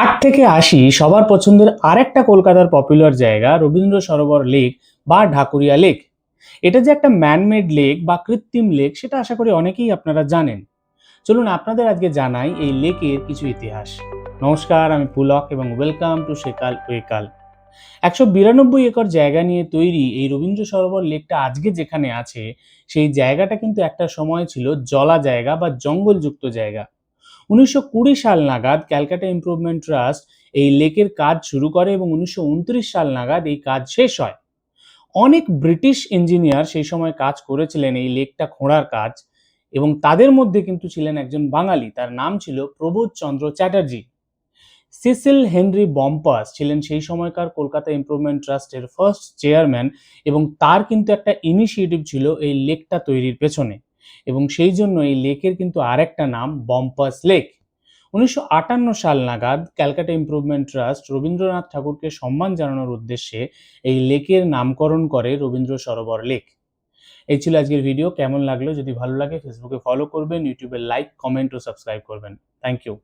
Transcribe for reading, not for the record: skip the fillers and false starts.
আট থেকে আসি সবার পছন্দের আরেকটা কলকাতার পপুলার জায়গা রবীন্দ্র সরোবর লেক বা ঢাকুরিয়া লেক। এটা যে একটা ম্যানমেড লেক বা কৃত্রিম লেক সেটা আশা করি অনেকেই আপনারা জানেন। চলুন আপনাদের আজকে জানাই এই লেকের কিছু ইতিহাস। নমস্কার, আমি পুলক এবং ওয়েলকাম টু সেকাল ওয়েকাল। 192 একর জায়গা নিয়ে তৈরি এই রবীন্দ্র সরোবর লেকটা আজকে যেখানে আছে, সেই জায়গাটা কিন্তু একটা সময় ছিল জলা জায়গা বা জঙ্গলযুক্ত জায়গা। 1920 সাল নাগাদ ক্যালকাটা ইমপ্রুভমেন্ট ট্রাস্ট এই লেকের কাজ শুরু করে এবং 1929 সাল নাগাদ এই কাজ শেষ হয়। অনেক ব্রিটিশ ইঞ্জিনিয়ার সেই সময় কাজ করেছিলেন এই লেকটা খোঁড়ার কাজ, এবং তাদের মধ্যে কিন্তু ছিলেন একজন বাঙালি, তার নাম ছিল প্রবোধ চন্দ্র চ্যাটার্জি। সিসিল হেনরি বম্পাস ছিলেন সেই সময়কার কলকাতা ইমপ্রুভমেন্ট ট্রাস্টের ফার্স্ট চেয়ারম্যান, এবং তার কিন্তু একটা ইনিশিয়েটিভ ছিল এই লেকটা তৈরির পেছনে, এবং সেই জন্য এই লেকের কিন্তু আরেকটা নাম বম্পাস লেক। 1958 সাল নাগাদ ক্যালকাটা ইমপ্রুভমেন্ট ট্রাস্ট রবীন্দ্রনাথ ঠাকুরকে সম্মান জানানোর উদ্দেশ্যে এই লেকের নামকরণ করে রবীন্দ্র সরোবর লেক। এই ছিল আজকের ভিডিও। কেমন লাগলো? যদি ভালো লাগে ফেসবুকে ফলো করবেন, ইউটিউবে লাইক, কমেন্ট ও সাবস্ক্রাইব করবেন। Thank you.